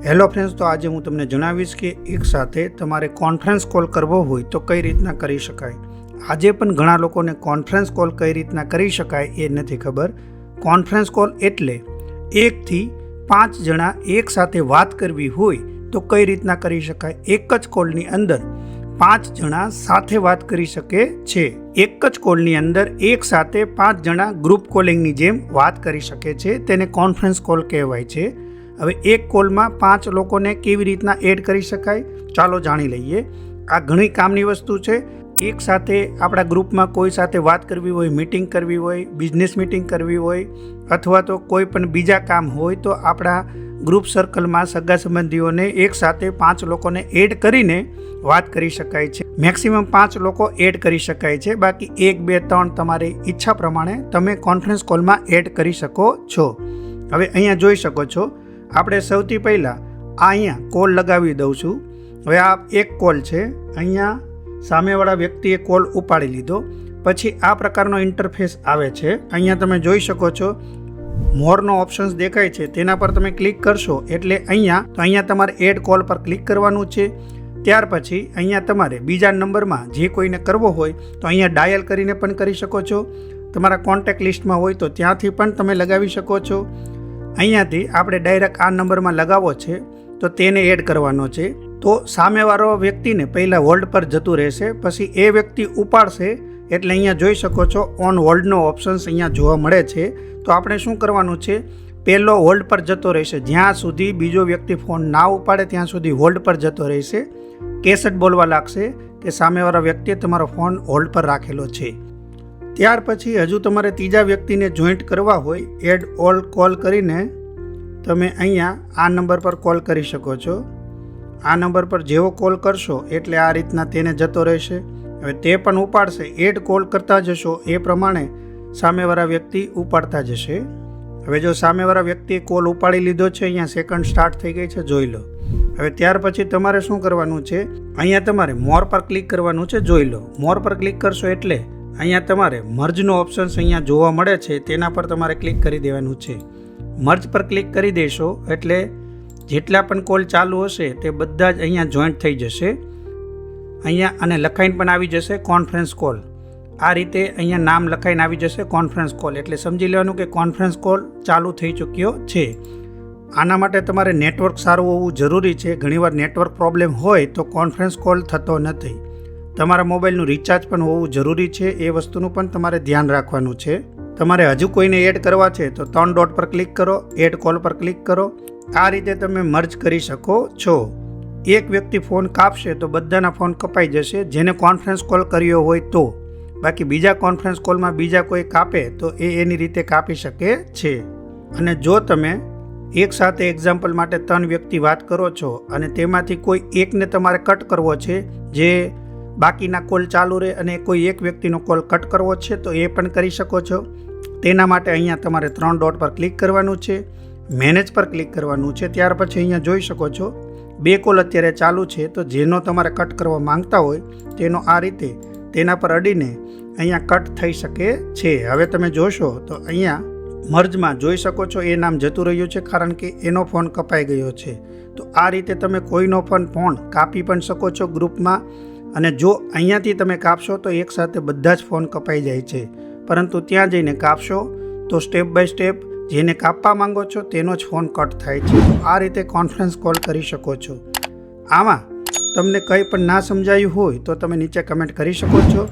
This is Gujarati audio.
હેલો ફ્રેન્ડ્સ, તો આજે હું તમને જણાવીશ કે એક સાથે તમારે કોન્ફરન્સ કોલ કરવો હોય તો કઈ રીતના કરી શકાય. આજે પણ ઘણા લોકોને કોન્ફરન્સ કોલ કઈ રીતના કરી શકાય એ નથી ખબર. કોન્ફરન્સ કોલ એટલે 1 થી 5 જણા એક સાથે વાત કરવી હોય તો કઈ રીતના કરી શકાય. એક જ કોલની અંદર 5 જણા સાથે વાત કરી શકે છે. એક જ કોલની અંદર એક સાથે 5 જણા ગ્રુપ કોલિંગની જેમ વાત કરી શકે છે. તેને કોન્ફરન્સ કોલ કહેવાય છે. હવે એક કોલમાં 5 લોકોને કેવી રીતના એડ કરી શકાય ચાલો જાણી લઈએ. આ ઘણી કામની વસ્તુ છે. એક સાથે આપણા ગ્રુપમાં કોઈ સાથે વાત કરવી હોય, મીટિંગ કરવી હોય, બિઝનેસ મીટિંગ કરવી હોય અથવા તો કોઈ પણ બીજા કામ હોય તો આપણા ગ્રુપ સર્કલમાં સગા સંબંધીઓને એક સાથે 5 લોકોને એડ કરીને વાત કરી શકાય છે. મેક્સિમમ 5 લોકો એડ કરી શકાય છે. બાકી 1, 2, 3 તમારી ઈચ્છા પ્રમાણે તમે કોન્ફરન્સ કોલમાં એડ કરી શકો છો. હવે અહીંયા જોઈ શકો છો, આપણે સૌથી પહેલાં અહીંયા કોલ લગાવી દઉં છું. હવે આ એક કોલ છે. અહીંયા સામેવાળા વ્યક્તિએ કોલ ઉપાડી લીધો. પછી આ પ્રકારનો ઇન્ટરફેસ આવે છે. અહીંયા તમે જોઈ શકો છો મોરનો ઓપ્શન્સ દેખાય છે, તેના પર તમે ક્લિક કરશો એટલે અહીંયા તમારે એડ કોલ પર ક્લિક કરવાનું છે. ત્યાર પછી અહીંયા તમારે બીજા નંબરમાં જે કોઈને કરવો હોય તો અહીંયા ડાયલ કરીને પણ કરી શકો છો. તમારા કોન્ટેક્ટ લિસ્ટમાં હોય તો ત્યાંથી પણ તમે લગાવી શકો છો. અહીંયાથી આપણે ડાયરેક્ટ આ નંબરમાં લગાવવો છે તો તેને એડ કરવાનો છે. તો સામેવાળો વ્યક્તિને પહેલાં હોલ્ડ પર જતું રહેશે, પછી એ વ્યક્તિ ઉપાડશે એટલે અહીંયા જોઈ શકો છો ઓન હોલ્ડનો ઓપ્શન્સ અહીંયા જોવા મળે છે. તો આપણે શું કરવાનું છે, પહેલો હોલ્ડ પર જતો રહેશે. જ્યાં સુધી બીજો વ્યક્તિ ફોન ના ઉપાડે ત્યાં સુધી હોલ્ડ પર જતો રહેશે. કેસેટ બોલવા લાગશે કે સામેવાળા વ્યક્તિએ તમારો ફોન હોલ્ડ પર રાખેલો છે. ત્યાર પછી હજુ તમારે ત્રીજા વ્યક્તિને જોઈન્ટ કરવા હોય, એડ ઓલ કોલ કરીને તમે અહીંયા આ નંબર પર કોલ કરી શકો છો. આ નંબર પર જેવો કોલ કરશો એટલે આ રીતના તેને જતો રહેશે. હવે તે પણ ઉપાડશે. એડ કોલ કરતા જશો એ પ્રમાણે સામેવાળા વ્યક્તિ ઉપાડતા જશે. હવે જો સામેવાળા વ્યક્તિએ કોલ ઉપાડી લીધો છે, અહીંયા સેકન્ડ સ્ટાર્ટ થઈ ગઈ છે, જોઈ લો. હવે ત્યાર પછી તમારે શું કરવાનું છે, અહીંયા તમારે મોર પર ક્લિક કરવાનું છે, જોઈ લો. મોર પર ક્લિક કરશો એટલે અહીંયા તમારે મર્જનો ઓપ્શન્સ અહીંયા જોવા મળે છે, તેના પર તમારે ક્લિક કરી દેવાનું છે. મર્જ પર ક્લિક કરી દેશો એટલે જેટલા પણ કોલ ચાલુ હશે તે બધા જ અહીંયા જોઈન્ટ થઈ જશે. અહીંયા અને લખાઈને પણ આવી જશે કોન્ફરન્સ કોલ. આ રીતે અહીંયા નામ લખાઈને આવી જશે કોન્ફરન્સ કોલ, એટલે સમજી લેવાનું કે કોન્ફરન્સ કોલ ચાલુ થઈ ચૂક્યો છે. આના માટે તમારે નેટવર્ક સારું હોવું જરૂરી છે. ઘણીવાર નેટવર્ક પ્રોબ્લેમ હોય તો કોન્ફરન્સ કોલ થતો નથી. તમારા મોબાઈલનું રિચાર્જ પણ હોવું જરૂરી છે. એ વસ્તુનું પણ તમારે ધ્યાન રાખવાનું છે. તમારે હજુ કોઈને એડ કરવા છે તો 3 ડોટ પર ક્લિક કરો, એડ કોલ પર ક્લિક કરો. આ રીતે તમે મર્જ કરી શકો છો. એક વ્યક્તિ ફોન કાપશે તો બધાના ફોન કપાઈ જશે જેને કોન્ફરન્સ કોલ કર્યો હોય તો. બાકી બીજા કોન્ફરન્સ કોલમાં બીજા કોઈ કાપે તો એની રીતે કાપી શકે છે. અને જો તમે એક સાથે એક્ઝામ્પલ માટે 3 વ્યક્તિ વાત કરો છો અને તેમાંથી કોઈ એકને તમારે કટ કરવો છે, જે બાકીના કોલ ચાલુ રહે, અને કોઈ એક વ્યક્તિનો કોલ કટ કરવો છે તો એ પણ કરી શકો છો. તેના માટે અહીંયા તમારે 3 ડોટ પર ક્લિક કરવાનું છે, મેનેજ પર ક્લિક કરવાનું છે. ત્યાર પછી અહીંયા જોઈ શકો છો 2 કોલ અત્યારે ચાલુ છે, તો જેનો તમારે કટ કરવા માંગતા હોય તેનો આ રીતે તેના પર અડીને અહીંયા કટ થઈ શકે છે. હવે તમે જોશો તો અહીંયા મર્જમાં જોઈ શકો છો એ નામ જતું રહ્યું છે, કારણ કે એનો ફોન કપાઈ ગયો છે. તો આ રીતે તમે કોઈનો પણ ફોન કાપી પણ શકો છો ગ્રુપમાં. અને જો અહીંયાથી તમે કાપશો તો એકસાથે બધા જ ફોન કપાઈ જાય છે, પરંતુ ત્યાં જઈને કાપશો તો સ્ટેપ બાય સ્ટેપ જેને કાપવા માંગો છો તેનો જ ફોન કટ થાય છે. આ રીતે કોન્ફરન્સ કોલ કરી શકો છો. આમાં તમને કંઈ પણ ના સમજાયું હોય તો તમે નીચે કમેન્ટ કરી શકો છો.